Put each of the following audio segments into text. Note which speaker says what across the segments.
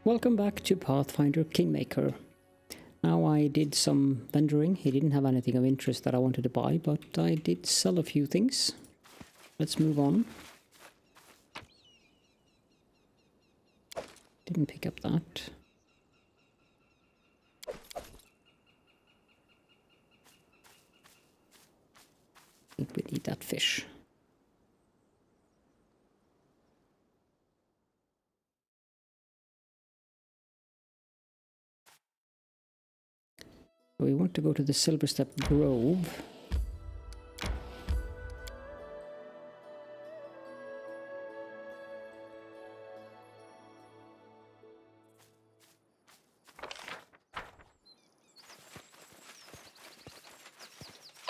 Speaker 1: Welcome back to Pathfinder Kingmaker. Now I did some vendoring. He didn't have anything of interest that I wanted to buy, but I did sell a few things. Let's move on. Didn't pick up that. I think we need that fish. We want to go to the Silverstep Grove.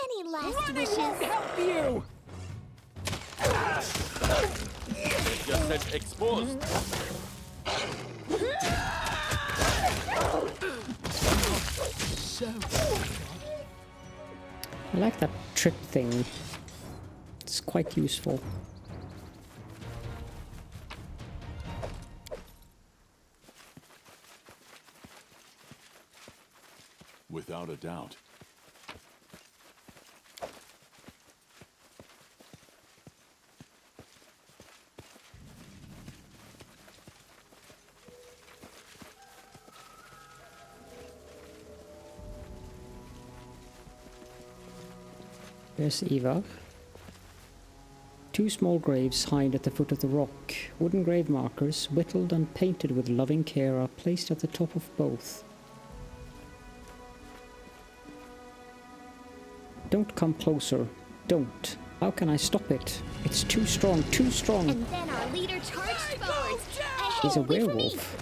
Speaker 2: Any last wishes?
Speaker 3: Help you!
Speaker 4: They just said exposed.
Speaker 1: I like that trip thing. It's quite useful.
Speaker 4: Without a doubt.
Speaker 1: There's Eva. Two small graves hide at the foot of the rock. Wooden grave markers, whittled and painted with loving care, are placed at the top of both. Don't come closer. Don't. How can I stop it? It's too strong, too strong.
Speaker 2: And then our leader charged forward.
Speaker 1: He's a werewolf.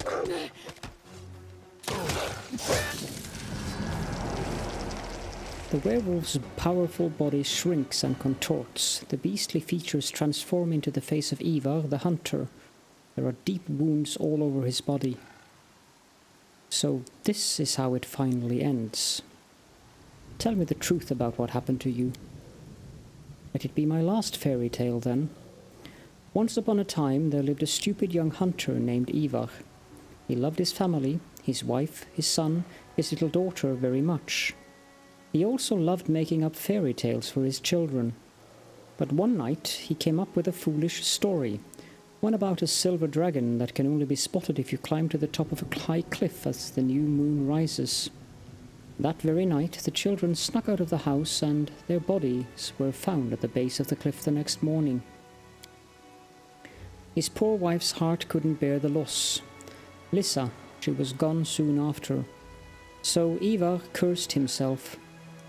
Speaker 1: The werewolf's powerful body shrinks and contorts. The beastly features transform into the face of Ivar, the hunter. There are deep wounds all over his body. So this is how it finally ends. Tell me the truth about what happened to you. Let it be my last fairy tale then. Once upon a time there lived a stupid young hunter named Ivar. He loved his family, his wife, his son, his little daughter very much. He also loved making up fairy tales for his children. But one night he came up with a foolish story, one about a silver dragon that can only be spotted if you climb to the top of a high cliff as the new moon rises. That very night the children snuck out of the house and their bodies were found at the base of the cliff the next morning. His poor wife's heart couldn't bear the loss. Lissa, she was gone soon after. So Ivar cursed himself.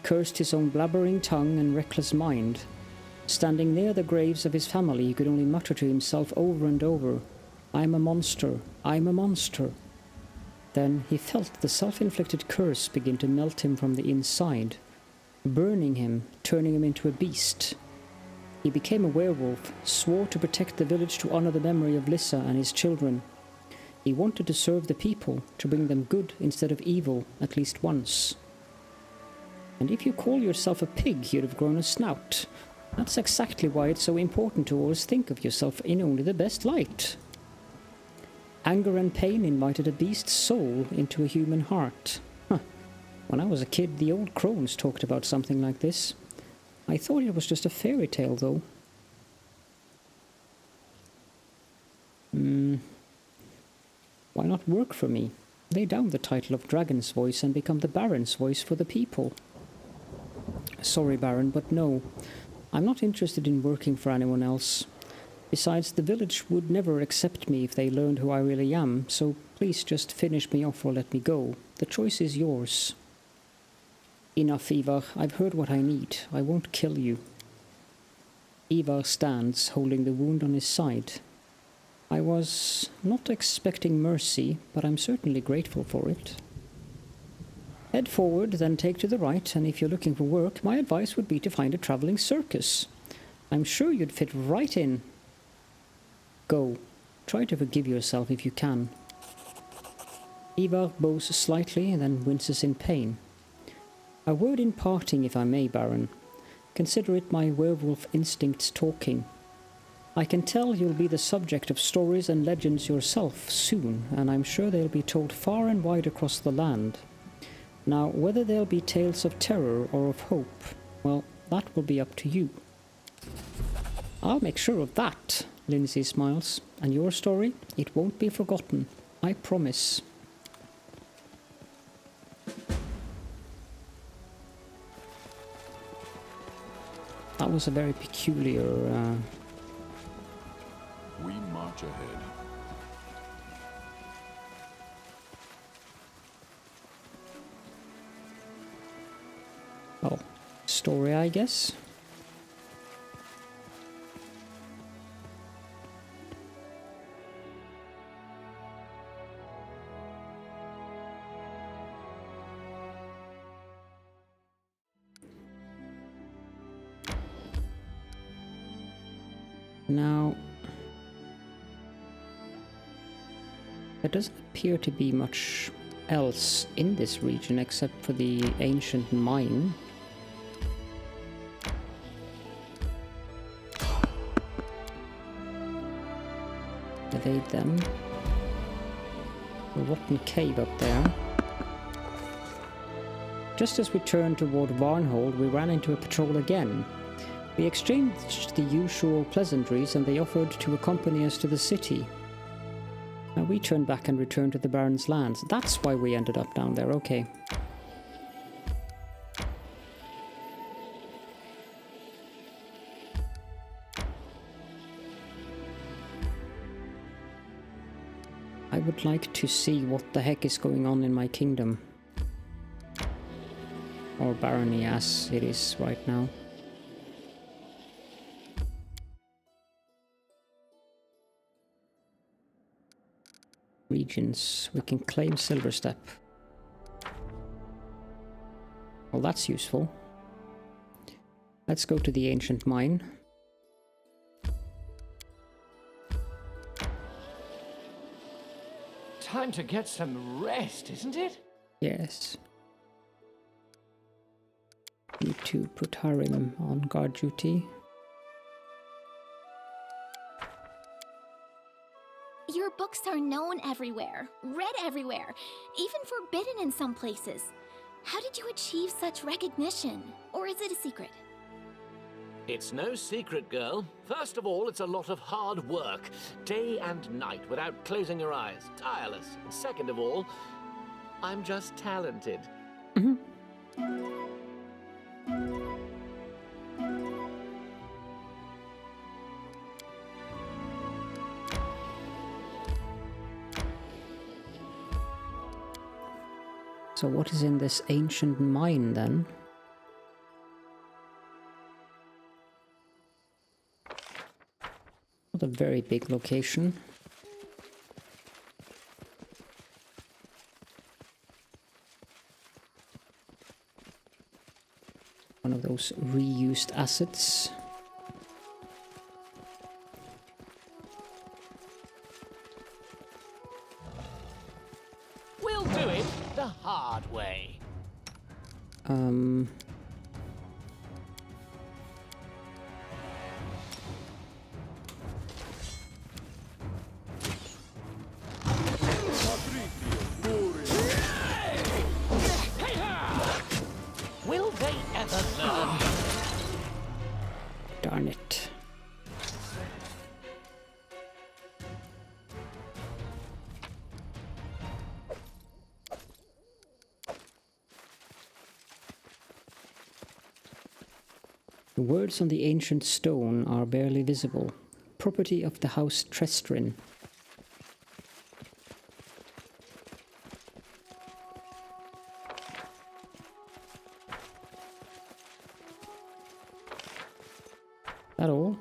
Speaker 1: Cursed his own blabbering tongue and reckless mind. Standing near the graves of his family, he could only mutter to himself over and over, "I'm a monster, I'm a monster." Then he felt the self-inflicted curse begin to melt him from the inside, burning him, turning him into a beast. He became a werewolf, swore to protect the village to honor the memory of Lissa and his children. He wanted to serve the people, to bring them good instead of evil, at least once. And if you call yourself a pig, you'd have grown a snout. That's exactly why it's so important to always think of yourself in only the best light. Anger and pain invited a beast's soul into a human heart. When I was a kid, the old crones talked about something like this. I thought it was just a fairy tale, though. Why not work for me? Lay down the title of Dragon's Voice and become the Baron's voice for the people. Sorry, Baron, but no. I'm not interested in working for anyone else. Besides, the village would never accept me if they learned who I really am, so please just finish me off or let me go. The choice is yours. Enough, Ivar. I've heard what I need. I won't kill you. Ivar stands, holding the wound on his side. I was not expecting mercy, but I'm certainly grateful for it. Head forward, then take to the right, and if you're looking for work, my advice would be to find a travelling circus. I'm sure you'd fit right in. Go. Try to forgive yourself if you can. Ivar bows slightly and then winces in pain. A word in parting, if I may, Baron. Consider it my werewolf instincts talking. I can tell you'll be the subject of stories and legends yourself soon, and I'm sure they'll be told far and wide across the land. Now, whether they'll be tales of terror or of hope, well, that will be up to you. I'll make sure of that, Lindsay smiles. And your story? It won't be forgotten. I promise. That was a very peculiar...
Speaker 4: We march ahead.
Speaker 1: Oh, story, I guess. Now, there doesn't appear to be much else in this region except for the ancient mine. Evade them. A rotten cave up there. Just as we turned toward Varnhold, we ran into a patrol again. We exchanged the usual pleasantries and they offered to accompany us to the city. Now we turned back and returned to the Baron's lands. That's why we ended up down there, okay. I would like to see what the heck is going on in my kingdom. Or barony as it is right now. Regions. We can claim Silverstep. Well, that's useful. Let's go to the ancient mine.
Speaker 3: Time to get some rest, isn't it?
Speaker 1: Yes. Need to put Harim on guard duty.
Speaker 2: Your books are known everywhere, read everywhere, even forbidden in some places. How did you achieve such recognition? Or is it a secret?
Speaker 3: It's no secret, girl. First of all, it's a lot of hard work, day and night, without closing your eyes, tireless. And second of all, I'm just talented.
Speaker 1: So what is in this ancient mine then? Not a very big location. One of those reused assets.
Speaker 3: We'll do it the hard way. Will they ever learn?
Speaker 1: Darn it. The words on the ancient stone are barely visible. Property of the house Trestrin. That all?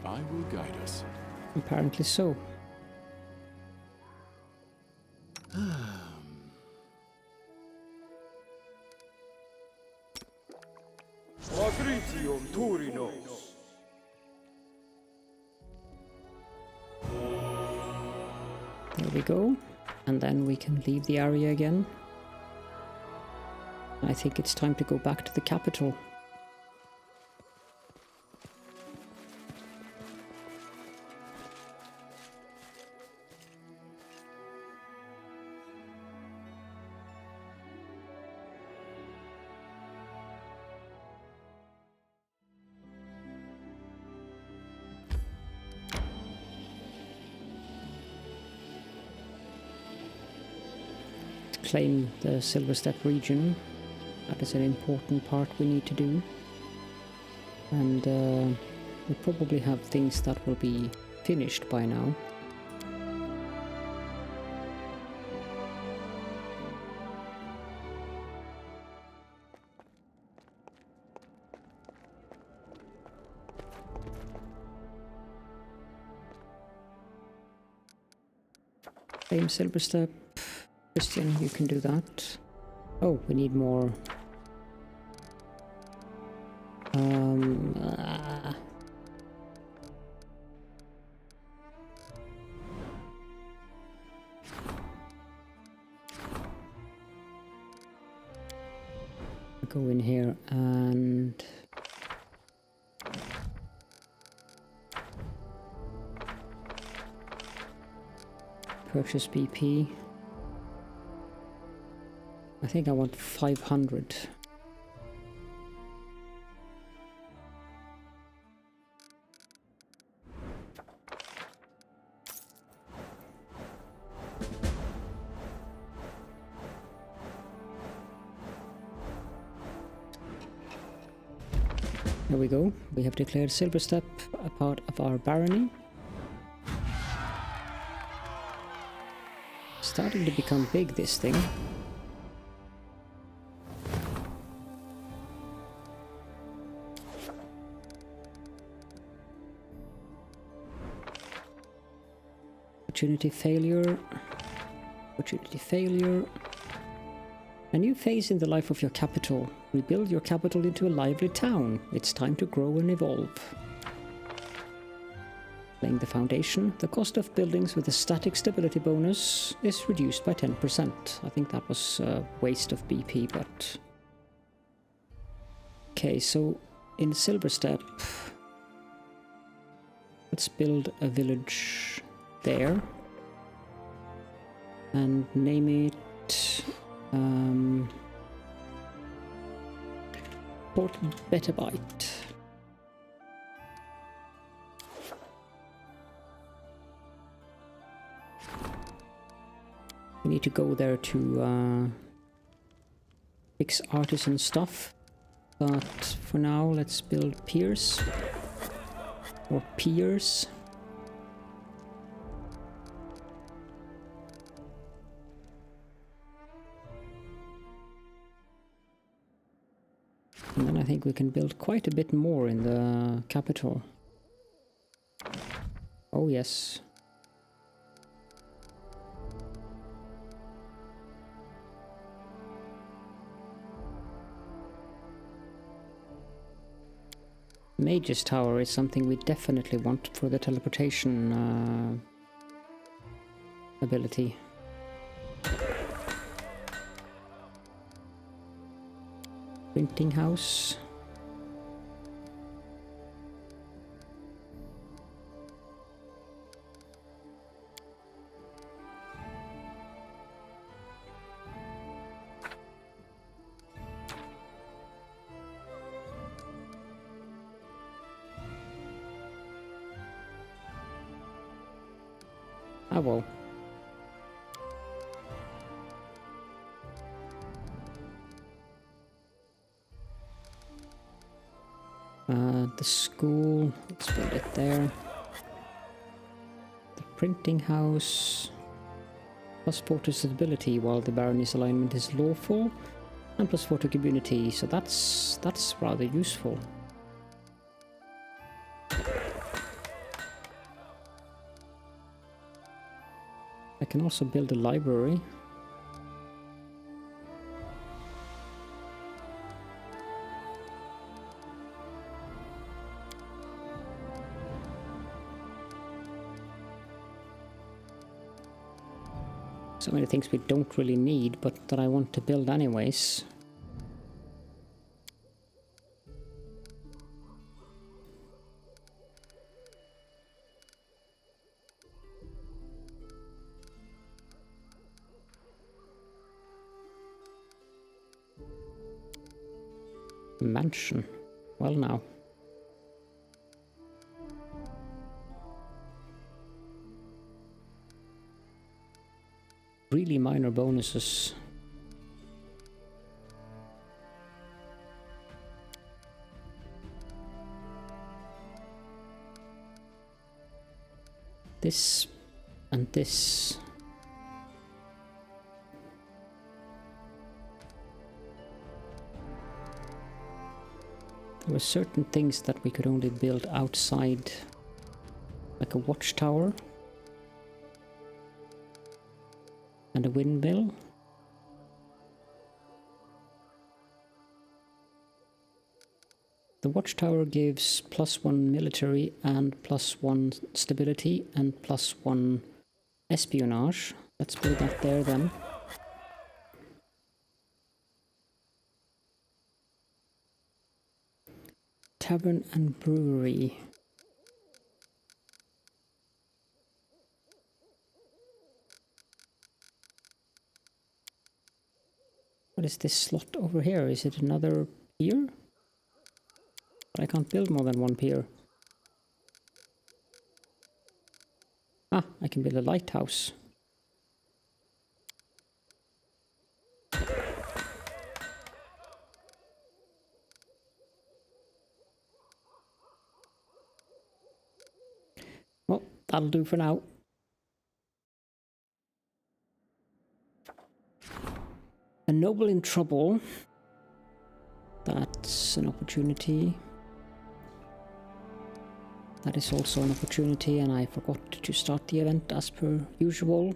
Speaker 4: I will guide us.
Speaker 1: Apparently so. There we go. And then we can leave the area again. I think it's time to go back to the capital. Claim the Silverstep region. That is an important part we need to do. And we probably have things that will be finished by now. Claim Silverstep. Christian, you can do that. Oh, we need more. Go in here and purchase BP. I think I want 500. There we go. We have declared Silverstep a part of our barony. Starting to become big, this thing. Opportunity failure. Opportunity failure. A new phase in the life of your capital. Rebuild your capital into a lively town. It's time to grow and evolve. Laying the foundation. The cost of buildings with a static stability bonus is reduced by 10%. I think that was a waste of BP, but... Okay, so in Silverstep, let's build a village there. And name it... Port Betabyte. We need to go there to fix artisan stuff, but for now let's build piers or piers. And then I think we can build quite a bit more in the capital. Oh yes. Mage's Tower is something we definitely want for the teleportation ability. Printing house. Ah well. The school, let's build it there. The printing house. Plus 4 to stability while the barony's alignment is lawful. And plus 4 to community, so that's rather useful. I can also build a library. So many things we don't really need, but that I want to build anyways. Mansion. Well now. Really minor bonuses. This and this. There were certain things that we could only build outside, like a watchtower and a windmill. The watchtower gives +1 military and +1 stability and +1 espionage. Let's build that there then. Tavern and brewery. What is this slot over here? Is it another pier? But I can't build more than one pier. Ah, I can build a lighthouse. Well, that'll do for now. A noble in trouble. That's an opportunity. That is also an opportunity, and I forgot to start the event as per usual.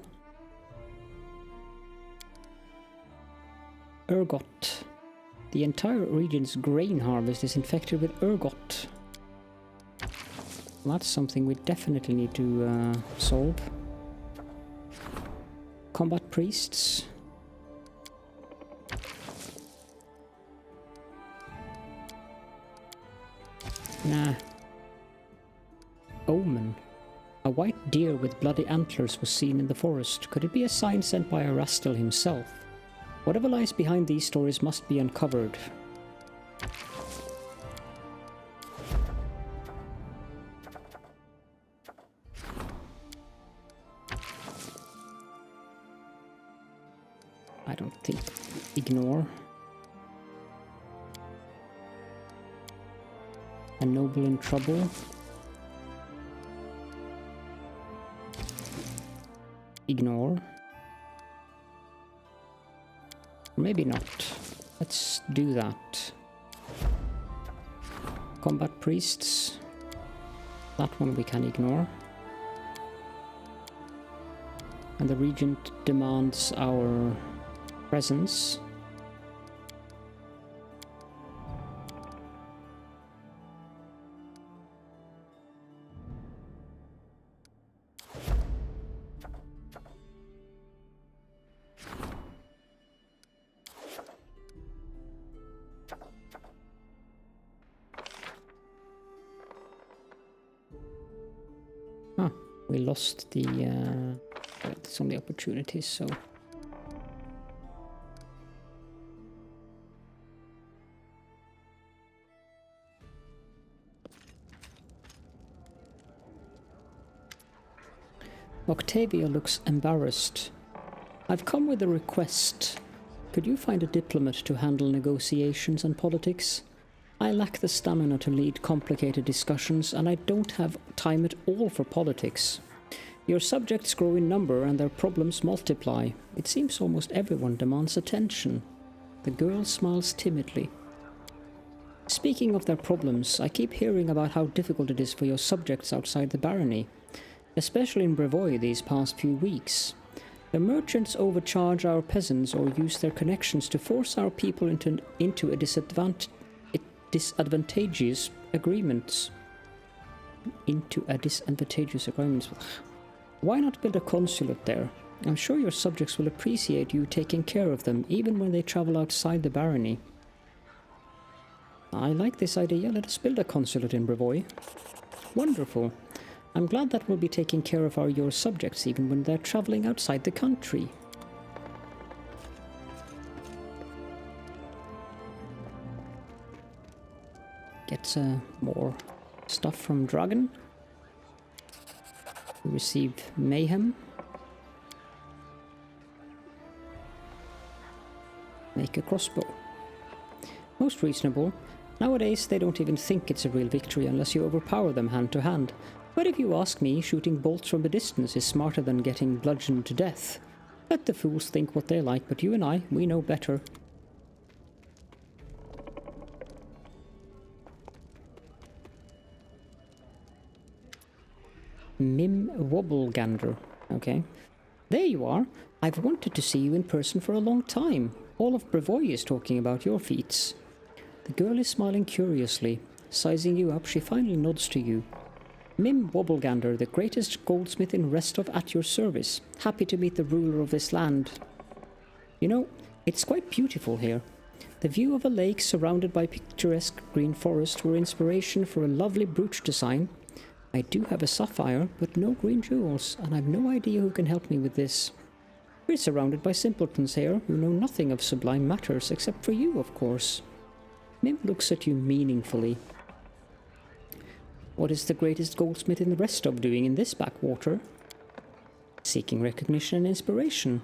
Speaker 1: Ergot. The entire region's grain harvest is infected with ergot. That's something we definitely need to solve. Combat priests. Nah. Omen. A white deer with bloody antlers was seen in the forest. Could it be a sign sent by Erastil himself? Whatever lies behind these stories must be uncovered. I don't think. Ignore. A noble in trouble. Ignore. Maybe not. Let's do that. Combat priests. That one we can ignore. And the regent demands our presence. We lost the it's only opportunities, so Octavia looks embarrassed. I've come with a request. Could you find a diplomat to handle negotiations and politics? I lack the stamina to lead complicated discussions, and I don't have time at all for politics. Your subjects grow in number and their problems multiply. It seems almost everyone demands attention. The girl smiles timidly. Speaking of their problems, I keep hearing about how difficult it is for your subjects outside the barony, especially in Brevoy these past few weeks. The merchants overcharge our peasants or use their connections to force our people into a disadvantageous agreements. Why not build a consulate there? I'm sure your subjects will appreciate you taking care of them, even when they travel outside the barony. I like this idea. Let us build a consulate in Brevoy. Wonderful. I'm glad that we'll be taking care of your subjects, even when they're traveling outside the country. Get more stuff from Dragon. We receive Mayhem. Make a crossbow. Most reasonable. Nowadays they don't even think it's a real victory unless you overpower them hand to hand. But if you ask me, shooting bolts from a distance is smarter than getting bludgeoned to death. Let the fools think what they like, but you and I, we know better. Mim Wobblegander. Okay. There you are. I've wanted to see you in person for a long time. All of Brevoy is talking about your feats. The girl is smiling curiously. Sizing you up, she finally nods to you. Mim Wobblegander, the greatest goldsmith in Restov, at your service. Happy to meet the ruler of this land. You know, it's quite beautiful here. The view of a lake surrounded by picturesque green forest were inspiration for a lovely brooch design. I do have a sapphire, but no green jewels, and I've no idea who can help me with this. We're surrounded by simpletons here who know nothing of sublime matters, except for you, of course. Mim looks at you meaningfully. What is the greatest goldsmith in the Restov doing in this backwater? Seeking recognition and inspiration.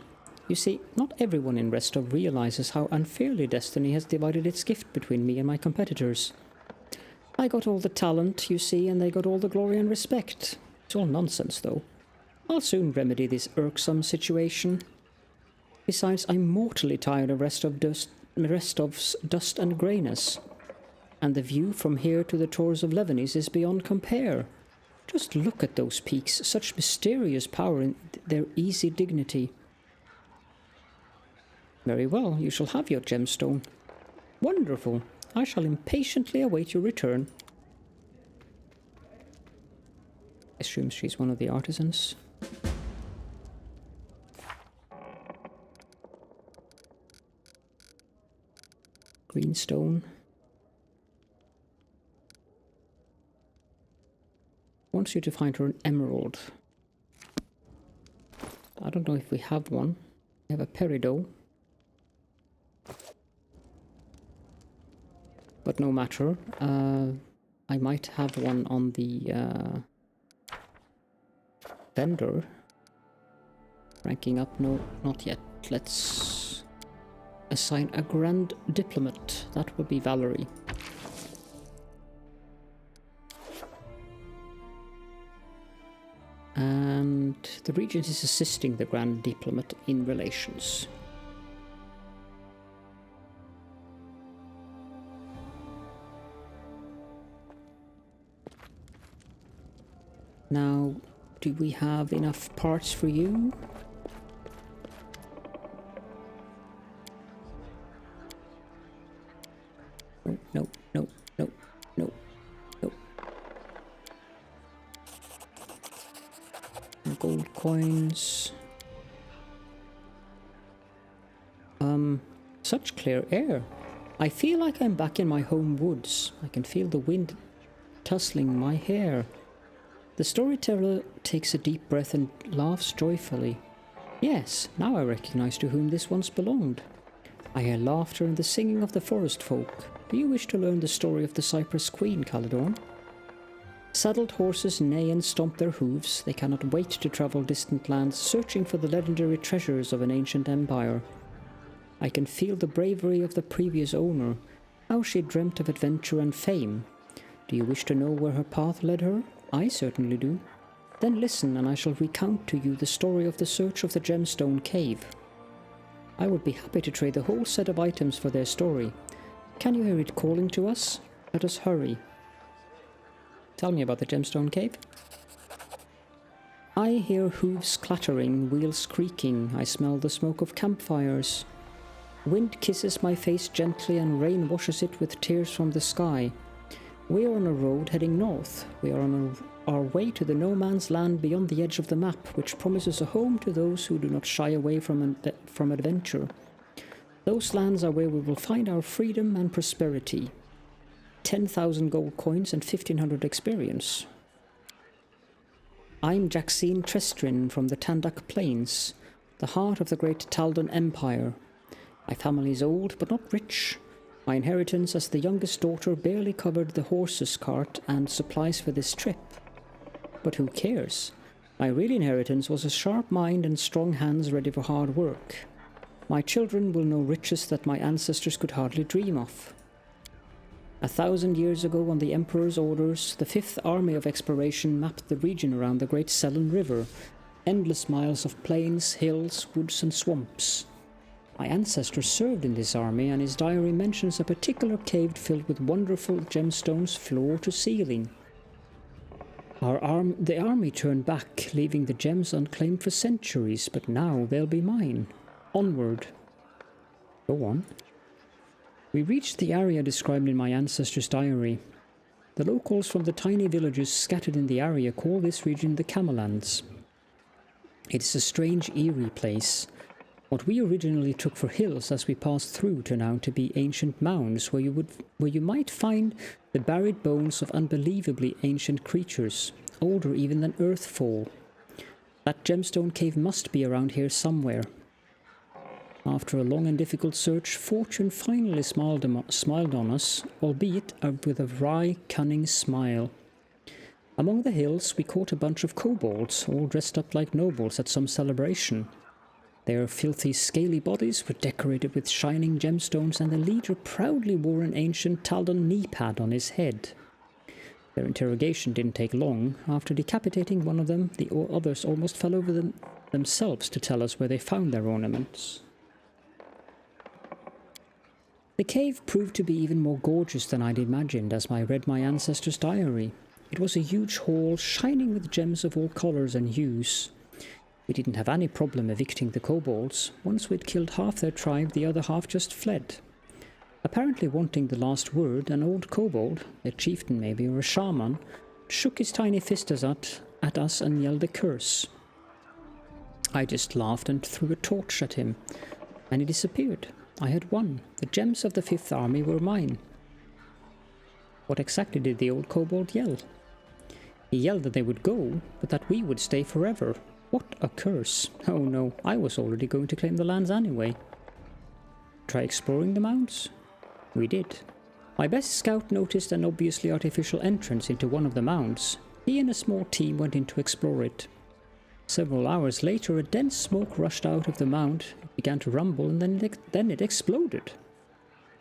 Speaker 1: You see, not everyone in Restov realizes how unfairly destiny has divided its gift between me and my competitors. I got all the talent, you see, and they got all the glory and respect. It's all nonsense, though. I'll soon remedy this irksome situation. Besides, I'm mortally tired of Restov's dust and greyness. And the view from here to the Tors of Levenis is beyond compare. Just look at those peaks, such mysterious power in their easy dignity. Very well, you shall have your gemstone. Wonderful. I shall impatiently await your return. Assumes she's one of the artisans. Greenstone. Wants you to find her an emerald. I don't know if we have one. We have a peridot. But no matter. I might have one on the vendor. Ranking up, no, not yet. Let's assign a grand diplomat. That would be Valerie. And the regent is assisting the grand diplomat in relations. Now, do we have enough parts for you? No, no, no, no, no, no. Gold coins. Such clear air. I feel like I'm back in my home woods. I can feel the wind tussling my hair. The storyteller takes a deep breath and laughs joyfully. Yes, now I recognize to whom this once belonged. I hear laughter and the singing of the forest folk. Do you wish to learn the story of the Cypress Queen, Caledorn? Saddled horses neigh and stomp their hooves. They cannot wait to travel distant lands, searching for the legendary treasures of an ancient empire. I can feel the bravery of the previous owner, how she dreamt of adventure and fame. Do you wish to know where her path led her? I certainly do. Then listen, and I shall recount to you the story of the search of the gemstone cave. I would be happy to trade the whole set of items for their story. Can you hear it calling to us? Let us hurry. Tell me about the gemstone cave. I hear hooves clattering, wheels creaking. I smell the smoke of campfires. Wind kisses my face gently and rain washes it with tears from the sky. We are on a road heading north. We are on our way to the no man's land beyond the edge of the map, which promises a home to those who do not shy away from adventure. Those lands are where we will find our freedom and prosperity. 10,000 gold coins and 1,500 experience. I'm Jaxine Trestrin from the Tandak Plains, the heart of the great Taldan Empire. My family is old, but not rich. My inheritance as the youngest daughter barely covered the horse's cart and supplies for this trip. But who cares? My real inheritance was a sharp mind and strong hands ready for hard work. My children will know riches that my ancestors could hardly dream of. 1,000 years ago, on the Emperor's orders, the 5th Army of Exploration mapped the region around the Great Selen River, endless miles of plains, hills, woods and swamps. My ancestor served in this army, and his diary mentions a particular cave filled with wonderful gemstones floor to ceiling. The army turned back, leaving the gems unclaimed for centuries, but now they'll be mine. Onward. Go on. We reached the area described in my ancestor's diary. The locals from the tiny villages scattered in the area call this region the Camelands. It is a strange, eerie place. What we originally took for hills as we passed through turned out to be ancient mounds where you might find the buried bones of unbelievably ancient creatures, older even than Earthfall. That gemstone cave must be around here somewhere. After a long and difficult search, fortune finally smiled on us, albeit with a wry, cunning smile. Among the hills, we caught a bunch of kobolds, all dressed up like nobles at some celebration. Their filthy, scaly bodies were decorated with shining gemstones, and the leader proudly wore an ancient Taldan knee pad on his head. Their interrogation didn't take long. After decapitating one of them, the others almost fell over themselves to tell us where they found their ornaments. The cave proved to be even more gorgeous than I'd imagined as I read my ancestor's diary. It was a huge hall shining with gems of all colours and hues. We didn't have any problem evicting the kobolds. Once we'd killed half their tribe, the other half just fled. Apparently wanting the last word, an old kobold, a chieftain maybe, or a shaman, shook his tiny fist at us and yelled a curse. I just laughed and threw a torch at him, and he disappeared. I had won. The gems of the 5th Army were mine. What exactly did the old kobold yell? He yelled that they would go, but that we would stay forever. What a curse. Oh no, I was already going to claim the lands anyway. Try exploring the mounds? We did. My best scout noticed an obviously artificial entrance into one of the mounds. He and a small team went in to explore it. Several hours later, a dense smoke rushed out of the mound, it began to rumble, and then it exploded.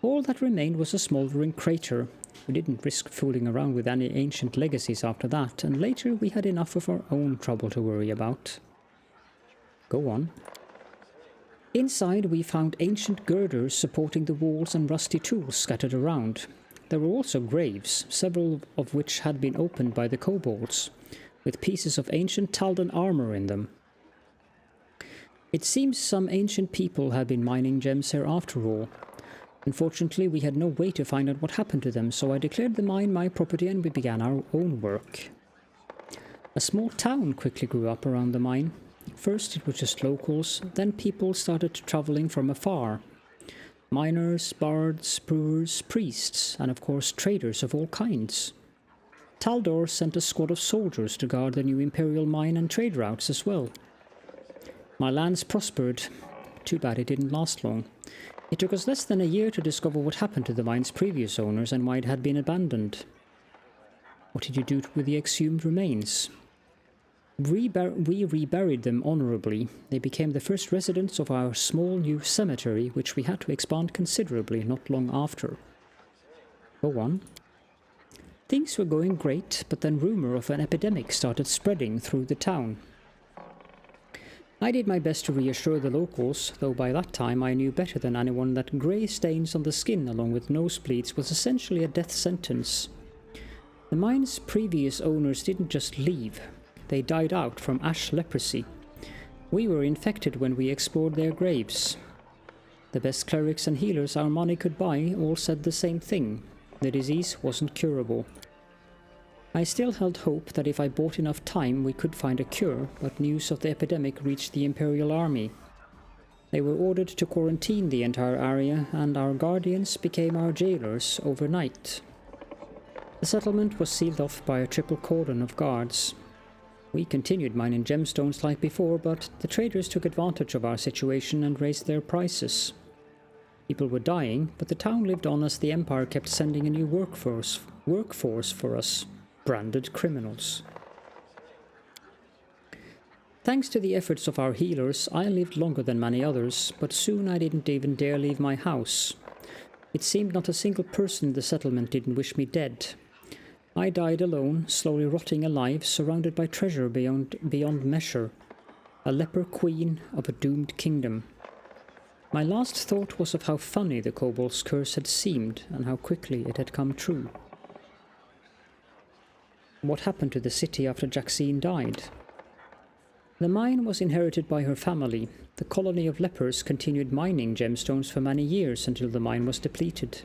Speaker 1: All that remained was a smouldering crater. We didn't risk fooling around with any ancient legacies after that, and later we had enough of our own trouble to worry about. Go on. Inside we found ancient girders supporting the walls and rusty tools scattered around. There were also graves, several of which had been opened by the kobolds, with pieces of ancient Taldan armor in them. It seems some ancient people had been mining gems here after all. Unfortunately, we had no way to find out what happened to them, so I declared the mine my property and we began our own work. A small town quickly grew up around the mine. First it was just locals, then people started travelling from afar. Miners, bards, brewers, priests, and of course traders of all kinds. Baldur sent a squad of soldiers to guard the new imperial mine and trade routes as well. My lands prospered. Too bad it didn't last long. It took us less than a year to discover what happened to the mine's previous owners and why it had been abandoned. What did you do with the exhumed remains? We reburied them honourably. They became the first residents of our small new cemetery, which we had to expand considerably not long after. Go on. Things were going great, but then rumour of an epidemic started spreading through the town. I did my best to reassure the locals, though by that time I knew better than anyone that grey stains on the skin along with nosebleeds was essentially a death sentence. The mine's previous owners didn't just leave, they died out from ash leprosy. We were infected when we explored their graves. The best clerics and healers our money could buy all said the same thing. The disease wasn't curable. I still held hope that if I bought enough time we could find a cure, but news of the epidemic reached the Imperial Army. They were ordered to quarantine the entire area, and our guardians became our jailers overnight. The settlement was sealed off by a triple cordon of guards. We continued mining gemstones like before, but the traders took advantage of our situation and raised their prices. People were dying, but the town lived on as the Empire kept sending a new workforce for us, branded criminals. Thanks to the efforts of our healers, I lived longer than many others, but soon I didn't even dare leave my house. It seemed not a single person in the settlement didn't wish me dead. I died alone, slowly rotting alive, surrounded by treasure beyond measure, a leper queen of a doomed kingdom. My last thought was of how funny the kobold's curse had seemed, and how quickly it had come true. What happened to the city after Jaxine died? The mine was inherited by her family. The colony of lepers continued mining gemstones for many years until the mine was depleted.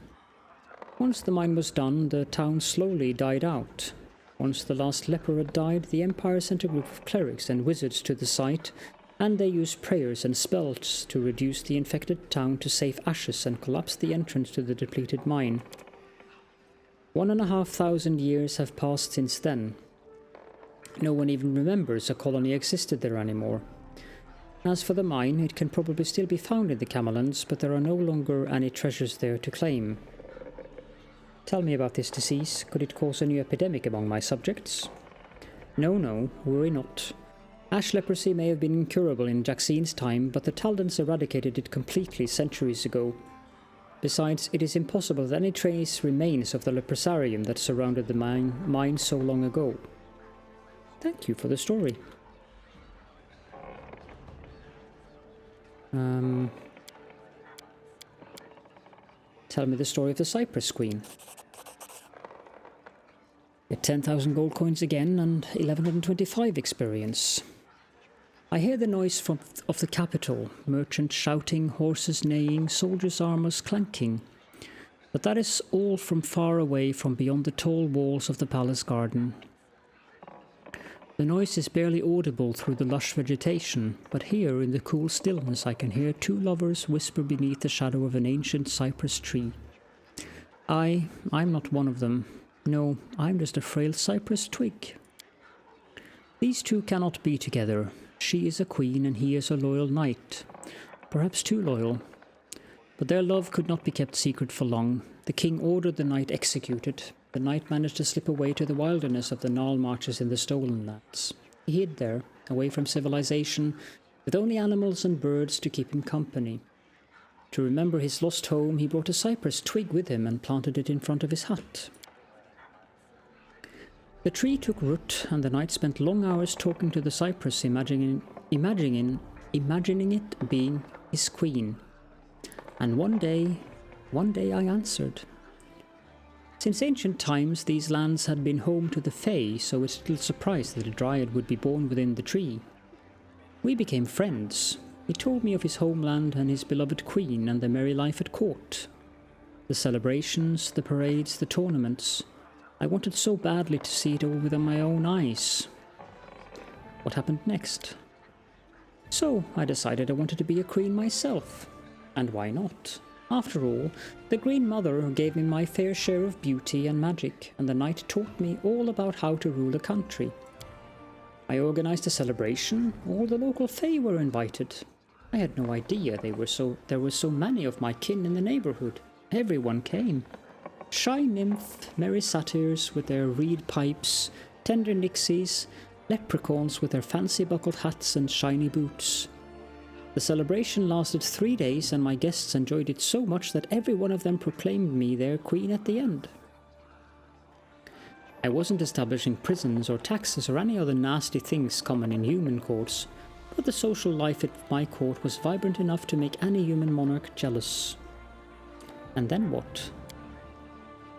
Speaker 1: Once the mine was done, the town slowly died out. Once the last leper had died, the Empire sent a group of clerics and wizards to the site, and they used prayers and spells to reduce the infected town to safe ashes and collapse the entrance to the depleted mine. 1,500 years have passed since then. No one even remembers a colony existed there anymore. As for the mine, it can probably still be found in the Camellands, but there are no longer any treasures there to claim. Tell me about this disease. Could it cause a new epidemic among my subjects? No, worry not. Ash leprosy may have been incurable in Jaxine's time, but the Taldans eradicated it completely centuries ago. Besides, it is impossible that any trace remains of the leprosarium that surrounded the mine so long ago. Thank you for the story. Tell me the story of the Cypress Queen. Get 10,000 gold coins again and 1125 experience. I hear the noise of the capital, merchants shouting, horses neighing, soldiers' armors clanking. But that is all from far away, from beyond the tall walls of the palace garden. The noise is barely audible through the lush vegetation, but here in the cool stillness I can hear two lovers whisper beneath the shadow of an ancient cypress tree. I'm not one of them. No, I'm just a frail cypress twig. These two cannot be together. She is a queen and he is a loyal knight. Perhaps too loyal. But their love could not be kept secret for long. The king ordered the knight executed. The knight managed to slip away to the wilderness of the Gnarl Marches in the Stolen Lands. He hid there, away from civilization, with only animals and birds to keep him company. To remember his lost home, he brought a cypress twig with him and planted it in front of his hut. The tree took root, and the knight spent long hours talking to the cypress, imagining it being his queen. And one day I answered. Since ancient times, these lands had been home to the Fae, so it's little surprise that a dryad would be born within the tree. We became friends. He told me of his homeland and his beloved queen and the merry life at court. The celebrations, the parades, the tournaments. I wanted so badly to see it all with my own eyes. What happened next? So I decided I wanted to be a queen myself. And why not? After all, the Green Mother gave me my fair share of beauty and magic, and the knight taught me all about how to rule a country. I organized a celebration. All the local Fae were invited. I had no idea there were so many of my kin in the neighborhood. Everyone came. Shy nymph, merry satyrs with their reed pipes, tender nixies, leprechauns with their fancy buckled hats and shiny boots. The celebration lasted 3 days, and my guests enjoyed it so much that every one of them proclaimed me their queen at the end. I wasn't establishing prisons or taxes or any other nasty things common in human courts, but the social life at my court was vibrant enough to make any human monarch jealous. And then what?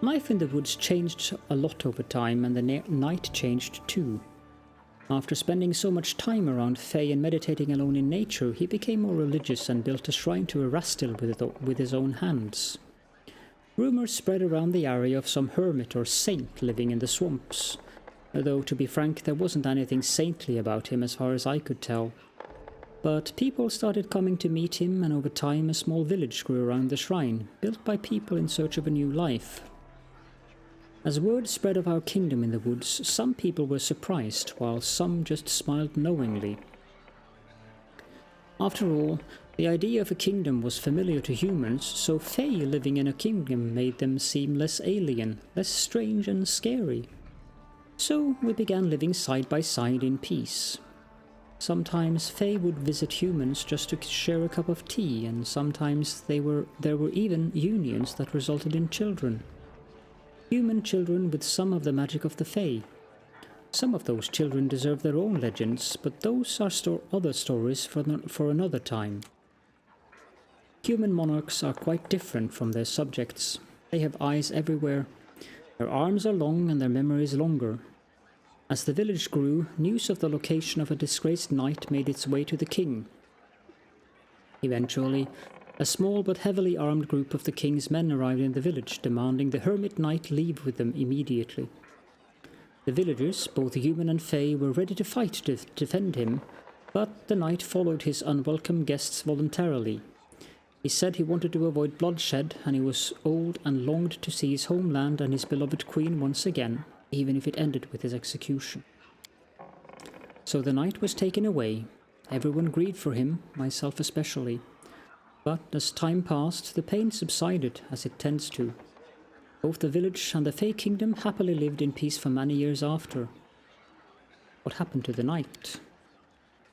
Speaker 1: Life in the woods changed a lot over time, and the knight changed too. After spending so much time around Fae and meditating alone in nature, he became more religious and built a shrine to Erastil with his own hands. Rumours spread around the area of some hermit or saint living in the swamps, though to be frank there wasn't anything saintly about him as far as I could tell. But people started coming to meet him, and over time a small village grew around the shrine, built by people in search of a new life. As word spread of our kingdom in the woods, some people were surprised, while some just smiled knowingly. After all, the idea of a kingdom was familiar to humans, so Fae living in a kingdom made them seem less alien, less strange and scary. So we began living side by side in peace. Sometimes Fae would visit humans just to share a cup of tea, and sometimes there were even unions that resulted in children. Human children with some of the magic of the Fae. Some of those children deserve their own legends, but those are other stories for another time. Human monarchs are quite different from their subjects. They have eyes everywhere. Their arms are long and their memories longer. As the village grew, news of the location of a disgraced knight made its way to the king. Eventually, a small but heavily armed group of the king's men arrived in the village, demanding the hermit knight leave with them immediately. The villagers, both human and Fae, were ready to fight to defend him, but the knight followed his unwelcome guests voluntarily. He said he wanted to avoid bloodshed, and he was old and longed to see his homeland and his beloved queen once again, even if it ended with his execution. So the knight was taken away. Everyone grieved for him, myself especially. But as time passed, the pain subsided, as it tends to. Both the village and the Fae kingdom happily lived in peace for many years after. What happened to the knight?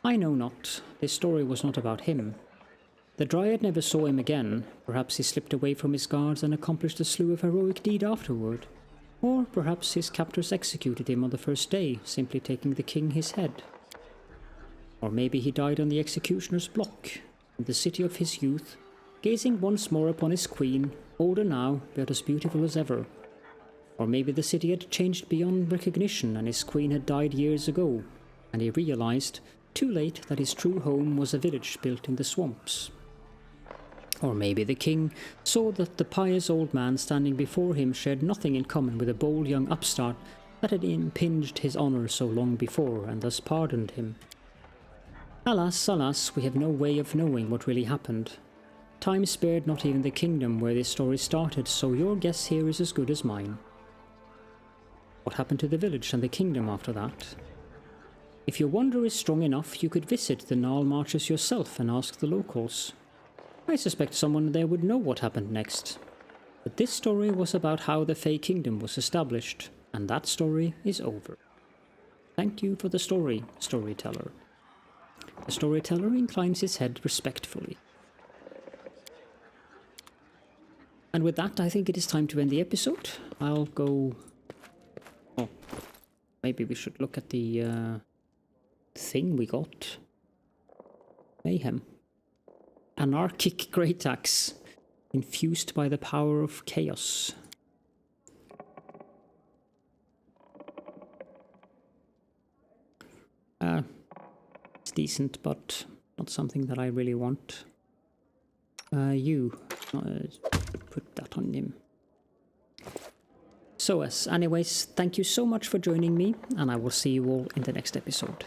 Speaker 1: I know not. This story was not about him. The Dryad never saw him again. Perhaps he slipped away from his guards and accomplished a slew of heroic deeds afterward. Or perhaps his captors executed him on the first day, simply taking the king his head. Or maybe he died on the executioner's block, in the city of his youth, gazing once more upon his queen, older now, but as beautiful as ever. Or maybe the city had changed beyond recognition and his queen had died years ago, and he realized, too late, that his true home was a village built in the swamps. Or maybe the king saw that the pious old man standing before him shared nothing in common with a bold young upstart that had impinged his honour so long before, and thus pardoned him. Alas, alas, we have no way of knowing what really happened. Time spared not even the kingdom where this story started, so your guess here is as good as mine. What happened to the village and the kingdom after that? If your wonder is strong enough, you could visit the Gnarl Marches yourself and ask the locals. I suspect someone there would know what happened next. But this story was about how the Fae Kingdom was established, and that story is over. Thank you for the story, storyteller. The storyteller inclines his head respectfully. And with that, I think it is time to end the episode. I'll go... Oh, maybe we should look at the thing we got. Mayhem. Anarchic Great Axe, infused by the power of chaos. It's decent, but not something that I really want. Put that on him. So anyways, thank you so much for joining me, and I will see you all in the next episode.